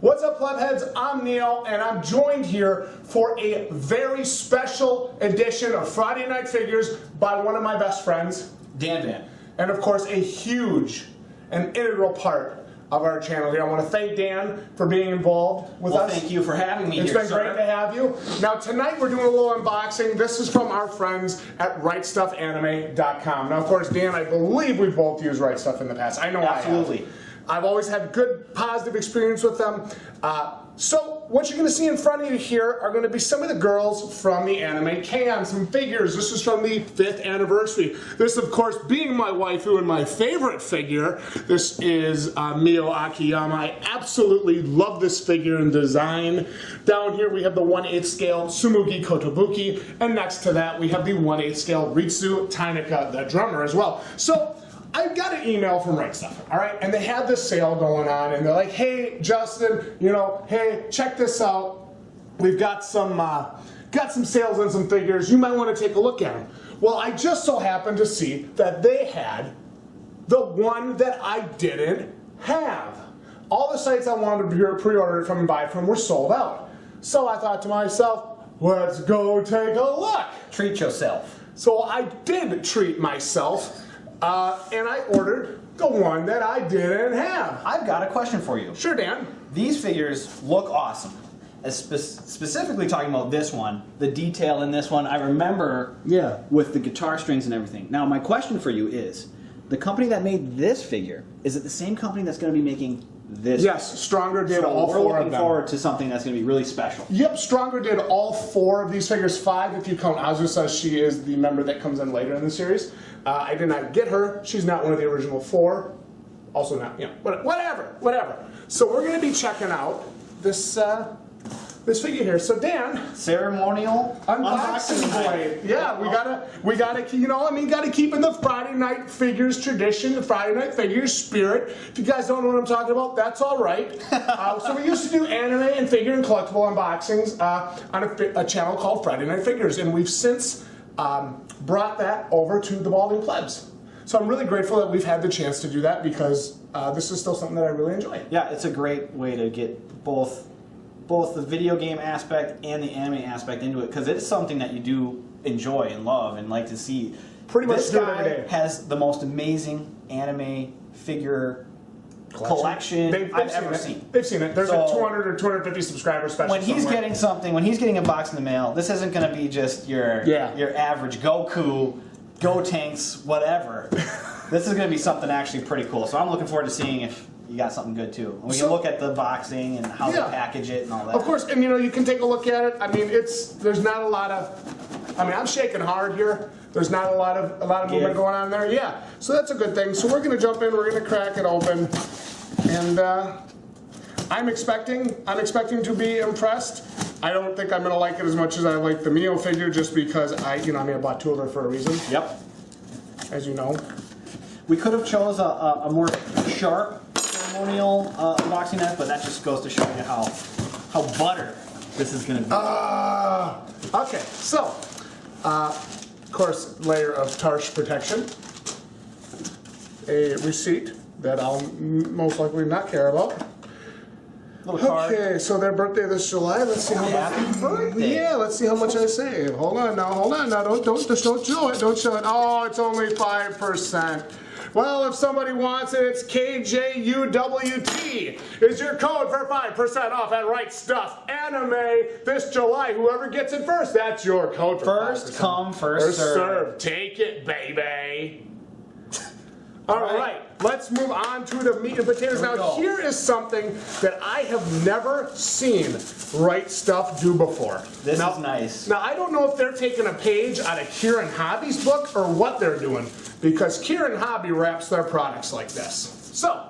What's up, Plebheads? I'm Neil, and I'm joined here for a very special edition of Friday Night Figures by one of my best friends, Dan. and of course, a huge and integral part of our channel here. I want to thank Dan for being involved with us. Thank you for having me here, It's been great to have you. Now, tonight we're doing a little unboxing. This is from our friends at RightStuffAnime.com. Now, of course, Dan, I believe we've both used Right Stuff in the past. I know Absolutely. I have. I've always had good, positive experience with them. So what you're going to see in front of you here are going to be some of the girls from the anime can, some figures. This is from the 5th anniversary. This, of course, being my waifu and my favorite figure. This is Mio Akiyama. I absolutely love this figure and design. Down here we have the 1/8 scale Tsumugi Kotobuki, and next to that we have the 1/8 scale Ritsu Tainaka, the drummer, as well. So I got an email from Right Stuff, all right, and they had this sale going on, and they're like, "Hey, Justin, hey, check this out. We've got some sales on some figures. You might want to take a look at them." Well, I just so happened to see that they had the one that I didn't have. All the sites I wanted to pre-order it from and buy it from were sold out. So I thought to myself, let's go take a look. Treat yourself. So I did treat myself. And I ordered the one that I didn't have. I've got a question for you. Sure, Dan. These figures look awesome. Specifically talking about this one, the detail in this one, I remember with the guitar strings and everything. Now, my question for you is, the company that made this figure, is it the same company that's going to be making this? Yes, Stronger did so all we're 4 of looking them. forward to something that's going to be really special. Yep, Stronger did all 4 of these figures, 5 if you count Azusa. She is the member that comes in later in the series. I did not get her. She's not one of the original 4. Also not, whatever. So we're going to be checking out this this figure here. So Dan, Ceremonial unboxing blade. Yeah, we gotta keep in the Friday Night Figures tradition, the Friday Night Figures spirit. If you guys don't know what I'm talking about, that's all right. So we used to do anime and figure and collectible unboxings on a channel called Friday Night Figures, and we've since brought that over to the Balding Plebs. So I'm really grateful that we've had the chance to do that because this is still something that I really enjoy. Yeah, it's a great way to get both the video game aspect and the anime aspect into it, because it's something that you do enjoy and love and like to see. Pretty much this do it guy every day. has the most amazing anime figure collection I've ever seen. They've seen it. There's a 200 or 250 subscribers special. When he's getting something, when he's getting a box in the mail, this isn't going to be just your average Goku, Gotenks, whatever. This is going to be something actually pretty cool. So I'm looking forward to seeing if you got something good too. And we can look at the boxing and how they package it and all that. Of course, and you can take a look at it. I mean, there's not a lot of. I mean, I'm shaking hard here. There's not a lot of movement going on there. Yeah, so that's a good thing. So we're going to jump in. We're going to crack it open, and I'm expecting to be impressed. I don't think I'm going to like it as much as I like the Mio figure, just because I bought 2 of them for a reason. Yep. As you know. We could have chose a more sharp ceremonial unboxing knife, but that just goes to show you how buttered this is going to be. Okay, so, of course, layer of Tarsh protection, a receipt that I'll most likely not care about. Little card. Okay, so their birthday this July. Let's see how much. Happy birthday! Yeah, let's see how much I save. Hold on now. Don't show it. Don't show it. Oh, it's only 5%. Well, if somebody wants it, it's KJUWT is your code for 5% off at Right Stuff Anime this July. Whoever gets it first, that's your code for 5%. First come, first serve. Take it, baby. All right, let's move on to the meat and potatoes. Now, here is something that I have never seen Right Stuff do before. This is nice. Now, I don't know if they're taking a page out of Kieran Hobby's book or what they're doing, because Kieran Hobby wraps their products like this. So,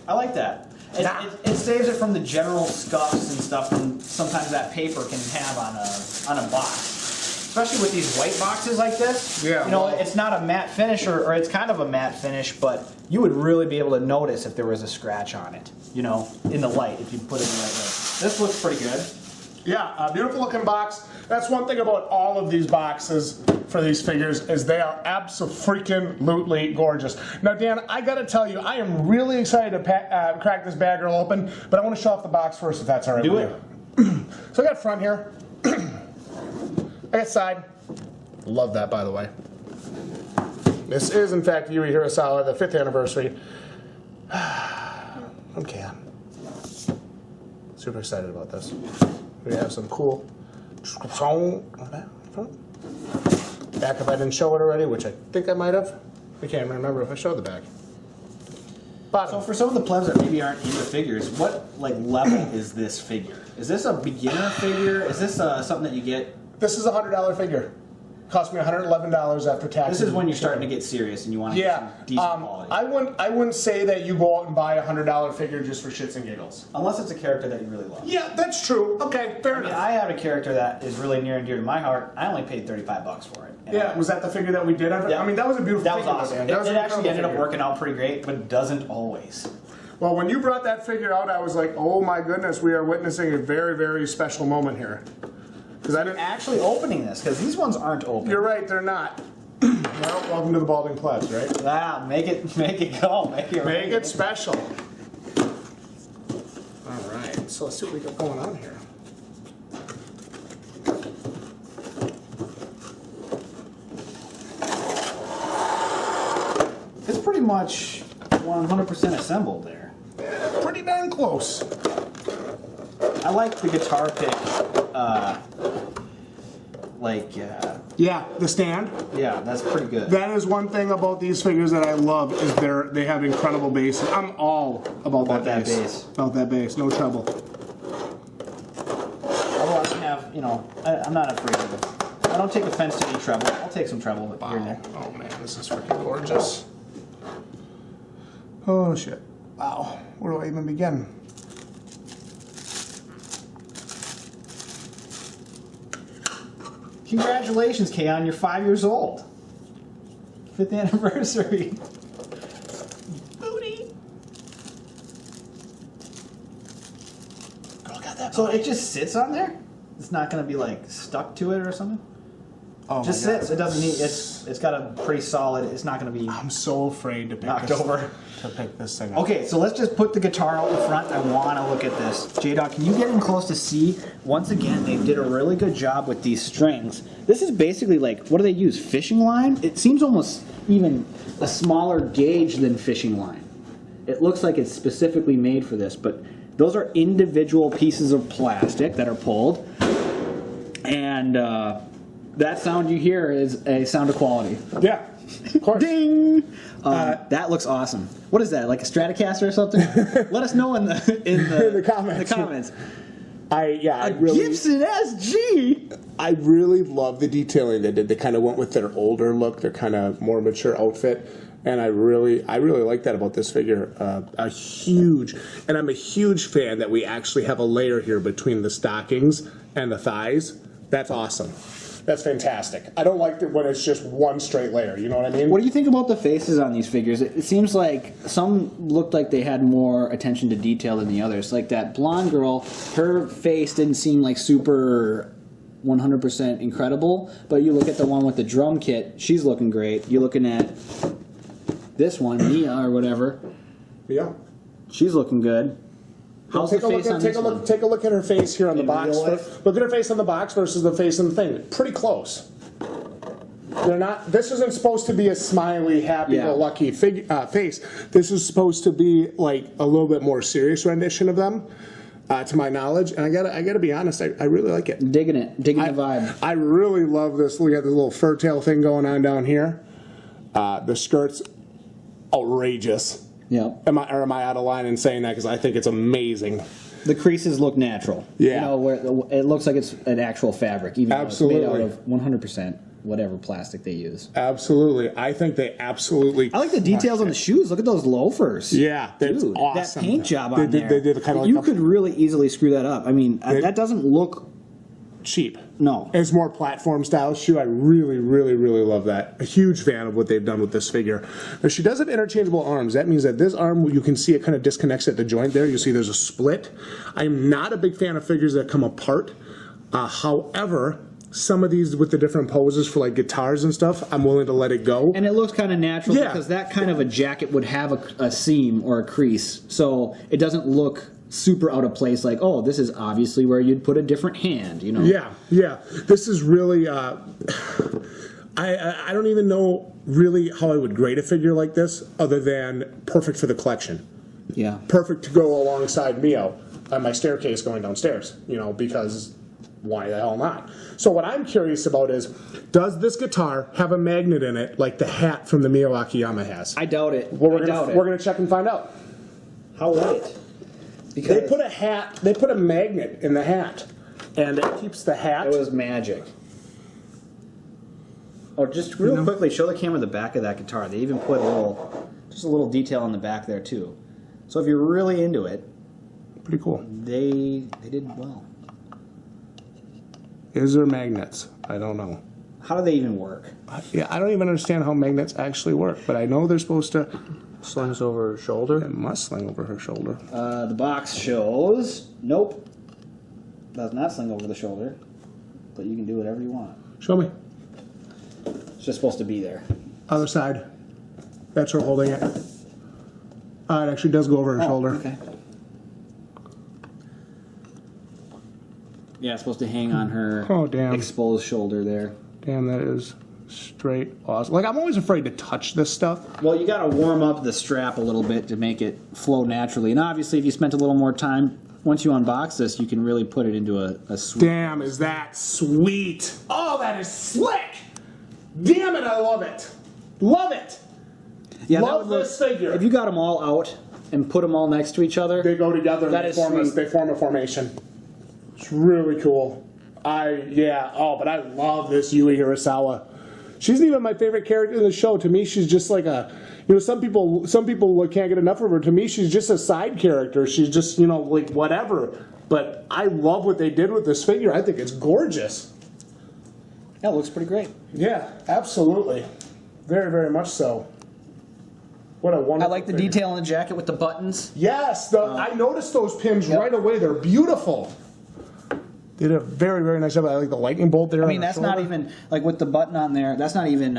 I like that. It saves it from the general scuffs and stuff and sometimes that paper can have on a box. Especially with these white boxes like this. Yeah. It's not a matte finish, or it's kind of a matte finish, but you would really be able to notice if there was a scratch on it, in the light, if you put it in the right way. This looks pretty good. Yeah, a beautiful looking box. That's one thing about all of these boxes for these figures is they are abso-freaking-lutely gorgeous. Now, Dan, I gotta tell you, I am really excited to crack this bad girl open, but I want to show off the box first, if that's all right Do with you. So I got front here. I got side. Love that, by the way. This is, in fact, Yui Hirasawa, the 5th anniversary. Okay, I'm super excited about this. We have some cool back if I didn't show it already, which I think I might have. I can't remember if I showed the back. Bottom. So for some of the plebs that maybe aren't into figures, what like level is this figure? Is this a beginner figure? Is this something that you get? This is a $100 figure. Cost me $111 after tax. This is when you're starting to get serious and you want to get some decent quality. I wouldn't say that you go out and buy a $100 figure just for shits and giggles. Unless it's a character that you really love. Yeah, that's true. Okay, fair enough. I have a character that is really near and dear to my heart. I only paid $35 for it. Yeah, was that the figure that we did? Yeah. I mean, that was a beautiful figure. That was figure. awesome. It actually ended up working out pretty great, but it doesn't always. Well, when you brought that figure out, I was like, oh my goodness, we are witnessing a very, very special moment here. Because I didn't actually opening this, because these ones aren't open. You're right, they're not. Well, welcome to the Balding Plebs, right? Wow, make it go, make it special. All right, so let's see what we got going on here. It's pretty much 100% assembled there. Yeah, pretty darn close. I like the guitar pick, yeah, the stand. Yeah, that's pretty good. That is one thing about these figures that I love is they have incredible bass. I'm all about that bass. About that bass, no trouble. Although I can have, I'm not afraid of it. I don't take offense to any treble. I'll take some treble here and there. Oh man, this is freaking gorgeous. Oh shit. Wow, where do I even begin? Congratulations, Kaon, you're 5 years old. 5th anniversary. Booty. Girl got that. So it just sits on there? It's not going to be like stuck to it or something? Oh, just sits. It doesn't need. It's got a pretty solid. It's not going to be. I'm so afraid to pick knocked over. To pick this thing up. Okay, so let's just put the guitar out in front. I want to look at this. Jdog, can you get in close to see? Once again, they did a really good job with these strings. This is basically like, what do they use? Fishing line? It seems almost even a smaller gauge than fishing line. It looks like it's specifically made for this, but those are individual pieces of plastic that are pulled. And that sound you hear is a sound of quality. Yeah, of course. Ding! That looks awesome. What is that? Like a Stratocaster or something? Let us know in the comments. Gibson SG. I really love the detailing they did. They kind of went with their older look, their kind of more mature outfit, and I really like that about this figure. I'm a huge fan that we actually have a layer here between the stockings and the thighs. That's awesome. That's fantastic. I don't like it when it's just one straight layer, you know what I mean? What do you think about the faces on these figures? It seems like some looked like they had more attention to detail than the others. Like that blonde girl, her face didn't seem like super 100% incredible, but you look at the one with the drum kit, she's looking great. You're looking at this one, Mia or whatever. Yeah. She's looking good. How's the face on this one? Take a look at her face here on the box. Look at her face on the box versus the face on the thing. Pretty close. They're not. This isn't supposed to be a smiley, happy-go-lucky face. This is supposed to be like a little bit more serious rendition of them, to my knowledge. And I gotta be honest. I really like it. Digging the vibe. I really love this. Look at this little fur tail thing going on down here. The skirt's outrageous. Yeah. Am I out of line in saying that? Because I think it's amazing. The creases look natural. Yeah. You know, where it looks like it's an actual fabric, even though it's made out of 100% whatever plastic they use. Absolutely. I think they absolutely. I like the details on the shoes. Look at those loafers. Yeah, that's dude, awesome. That paint job on there. They did kind of like you could really easily screw that up. I mean, that doesn't look cheap. No. It's more platform style shoe. I really love that. A huge fan of what they've done with this figure. Now, she does have interchangeable arms. That means that this arm, you can see it kind of disconnects at the joint there. You see there's a split. I'm not a big fan of figures that come apart. However, some of these with the different poses for like guitars and stuff, I'm willing to let it go. And it looks kind of natural Yeah. because that kind of a jacket would have a seam or a crease, so it doesn't look super out of place. Like, oh, this is obviously where you'd put a different hand, you know? Yeah, yeah. This is really. I don't even know really how I would grade a figure like this, other than perfect for the collection. Yeah. Perfect to go alongside Mio on my staircase going downstairs. You know, because why the hell not? So what I'm curious about is, does this guitar have a magnet in it like the hat from the Mio Akiyama has? I doubt it. Well, I doubt it. We're gonna check and find out. How would it? Because They put a hat. They put a magnet in the hat, and it keeps the hat. it was magic. Oh, just real quickly, show the camera the back of that guitar. They even put just a little detail on the back there too. So if you're really into it, Pretty cool. they did well. Is there magnets? I don't know. How do they even work? Yeah, I don't even understand how magnets actually work, but I know they're supposed to. Slings over her shoulder. It must sling over her shoulder. The box shows. Nope. Does not sling over the shoulder. But you can do whatever you want. Show me. It's just supposed to be there. Other side. That's her holding it. It actually does go over her shoulder. Okay. Yeah, it's supposed to hang on her exposed shoulder there. Damn, that is straight awesome. Like, I'm always afraid to touch this stuff. Well, you got to warm up the strap a little bit to make it flow naturally. And obviously, if you spent a little more time, once you unbox this, you can really put it into a sweet. Damn, is that sweet. Oh, that is slick. Damn it, I love it. Love it. Yeah, love this figure. If you got them all out and put them all next to each other, They go together That and is they form a formation. It's really cool. But I love this Yui Hirasawa. She's even my favorite character in the show. To me, she's just like some people can't get enough of her. To me, she's just a side character. She's just, like whatever. But I love what they did with this figure. I think it's gorgeous. yeah, it looks pretty great. Yeah, absolutely. Very, very much so. What a wonderful I like the figure. detail on the jacket with the buttons. Yes, I noticed those pins right away. They're beautiful. They did a very, very nice job. I like the lightning bolt there. I mean, that's not even, like with the button on there, that's not even,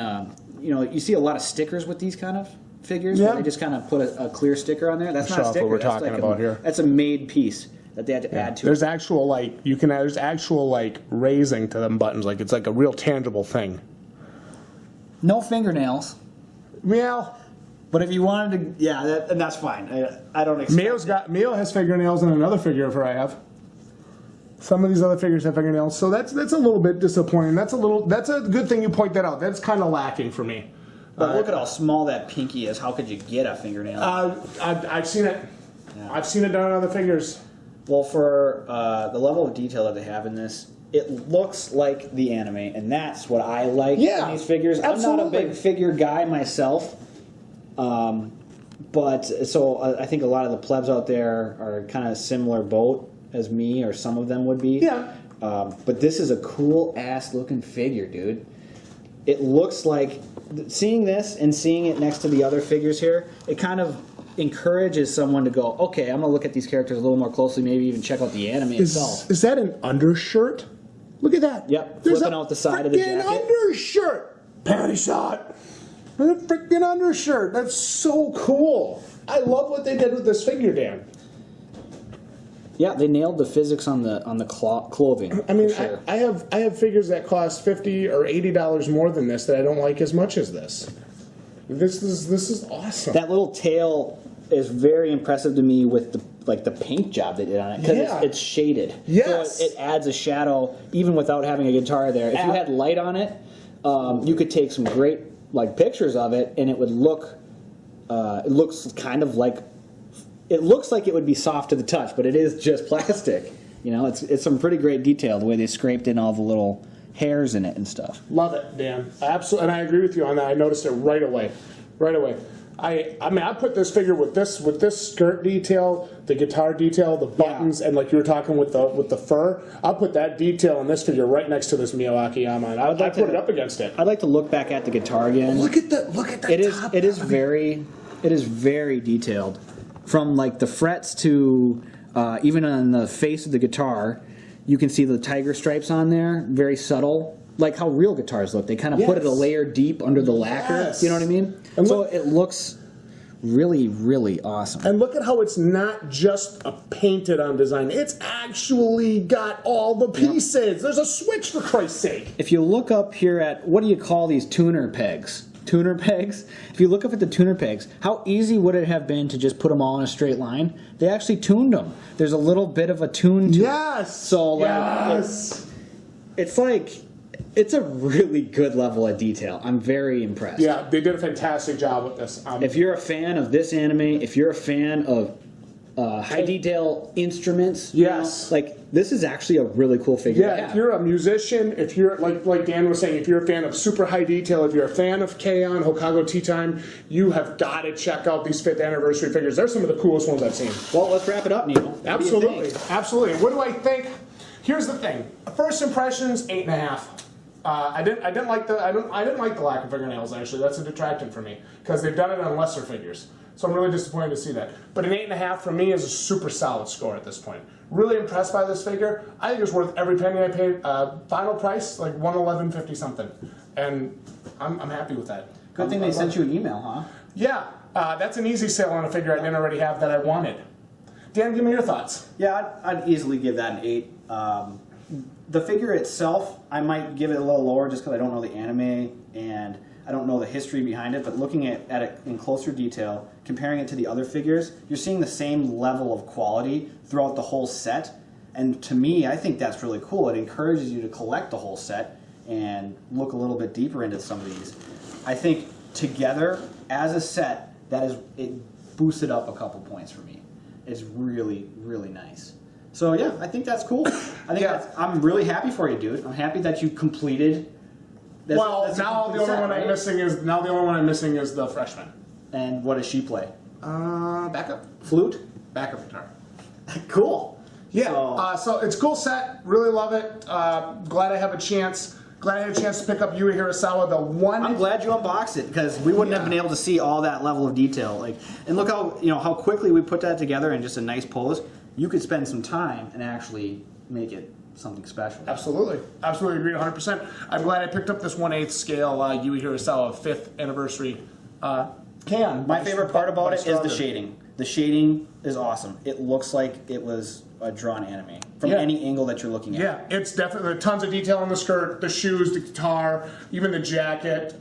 you see a lot of stickers with these kind of figures where they just kind of put a clear sticker on there. That's not a sticker. What we're That's talking like about here. That's a made piece that they had to add to There's it. actual there's actual raising to them buttons. Like it's like a real tangible thing. No fingernails. Meow. But if you wanted to, and that's fine. I don't expect Mio has fingernails in another figure of her I have. Some of these other figures have fingernails, so that's a little bit disappointing. That's a good thing you point that out. That's kind of lacking for me. But look at how small that pinky is. How could you get a fingernail? I've seen it. Yeah. I've seen it done on other figures. Well, for the level of detail that they have in this, it looks like the anime, and that's what I like in these figures. Absolutely. I'm not a big figure guy myself, but so I think a lot of the plebs out there are kind of similar boat as me, or some of them would be. Yeah. But this is a cool ass looking figure, dude. It looks like seeing this and seeing it next to the other figures here, it kind of encourages someone to go, okay, I'm gonna look at these characters a little more closely, maybe even check out the anime itself. Is that an undershirt? Look at that. Yep, There's flipping a out the side of the freaking jacket. undershirt. Panty shot. There's a freaking undershirt. That's so cool. I love what they did with this figure, Dan. Yeah, they nailed the physics on the clothing. I mean, for sure. I have figures that cost $50 or $80 more than this that I don't like as much as this. This is awesome. That little tail is very impressive to me with the paint job they did on it, because it's shaded. Yes. So it adds a shadow even without having a guitar there. If you had light on it, you could take some great pictures of it, and it would look. It looks kind of like. It looks like it would be soft to the touch, but it is just plastic. It's some pretty great detail the way they scraped in all the little hairs in it and stuff. Love it, Dan. Absolutely, and I agree with you on that. I noticed it right away. Right away. I mean, I put this figure with this skirt detail, the guitar detail, the buttons, and like you were talking with the fur. I'll put that detail in this figure right next to this Mio Akiyama, and I put it up against it. I'd like to look back at the guitar again. Look at that. It is very detailed, from like the frets to even on the face of the guitar. You can see the tiger stripes on there, very subtle, like how real guitars look. They kind of put it a layer deep under the lacquer. Yes. You know what I mean? And so look, it looks really, really awesome. and look at how it's not just a painted on design. It's actually got all the pieces. There's a switch, for Christ's sake. If you look up here at, what do you call these tuner pegs? Tuner pegs? If you look up at the tuner pegs, how easy would it have been to just put them all in a straight line? They actually tuned them. There's a little bit of a tune to it. Yes. So like, it's like, it's a really good level of detail. I'm very impressed. Yeah, they did a fantastic job with this. If you're a fan of this anime, if you're a fan of high detail instruments, yes, like this is actually a really cool figure. Yeah, if you're a musician, if you're like Dan was saying, if you're a fan of super high detail, if you're a fan of K-On! Hokago Tea Time, you have got to check out these 5th anniversary figures. They're some of the coolest ones I've seen. Well, let's wrap it up, Neil. Absolutely, absolutely. What do I think? Here's the thing. First impressions, 8.5. I didn't like the lack of fingernails. Actually, that's a detractant for me because they've done it on lesser figures. So I'm really disappointed to see that. But an 8.5 for me is a super solid score at this point. Really impressed by this figure. I think it's worth every penny I paid. Final price like $111.50 something, and I'm happy with that. Good thing they sent you an email, huh? Yeah, that's an easy sale on a figure I didn't already have that I wanted. Dan, give me your thoughts. Yeah, I'd easily give that an 8. The figure itself, I might give it a little lower just because I don't know the anime and I don't know the history behind it, but looking at it in closer detail, comparing it to the other figures, you're seeing the same level of quality throughout the whole set. And to me, I think that's really cool. It encourages you to collect the whole set and look a little bit deeper into some of these. I think together, as a set, it boosted up a couple points for me. It's really, really nice. So yeah, I think that's cool. I'm really happy for you, dude. I'm happy that you completed. Now the only one I'm missing is the freshman. And what does she play? Backup. Flute? Backup guitar. Cool. Yeah. So it's a cool set. Really love it. Glad I have a chance. Glad I had a chance to pick up Yui Hirasawa, the one. I'm glad you unboxed it because we wouldn't have been able to see all that level of detail. And look how quickly we put that together in just a nice pose. You could spend some time and actually make it something special. Absolutely. Absolutely agree 100%. I'm glad I picked up this 1/8 scale Yui Hirasawa 5th anniversary can. My favorite part about it is the shading. The shading is awesome. It looks like it was a drawn anime from any angle that you're looking at. Yeah, it's definitely tons of detail on the skirt, the shoes, the guitar, even the jacket,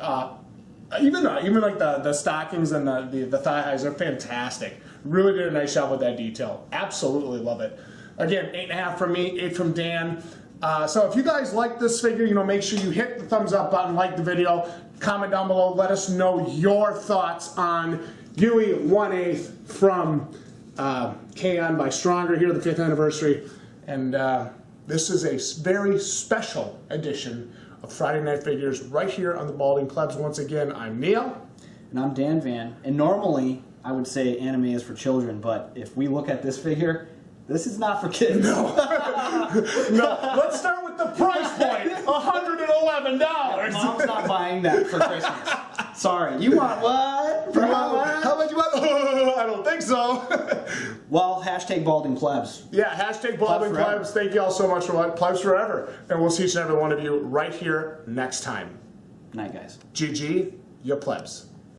even like the stockings and the thigh highs are fantastic. Really did a nice job with that detail. Absolutely love it. Again, 8.5 from me, 8 from Dan. So if you guys like this figure, make sure you hit the thumbs up button, like the video, comment down below, let us know your thoughts on Yui 1/8 from K-On! By Stronger here, the 5th anniversary. And this is a very special edition of Friday Night Figures right here on the Balding Plebs. Once again, I'm Neil. And I'm Dan Van. And normally, I would say anime is for children, but if we look at this figure, this is not for kids. No. No. Let's start with the price point. $111. Mom's not buying that for Christmas. Sorry. You want what? How much you want? I don't think so. Well, hashtag Balding Plebs. Yeah, hashtag Balding Plebs. Thank you all so much for watching. Plebs forever. And we'll see each and every one of you right here next time. Night, guys. GG, you plebs.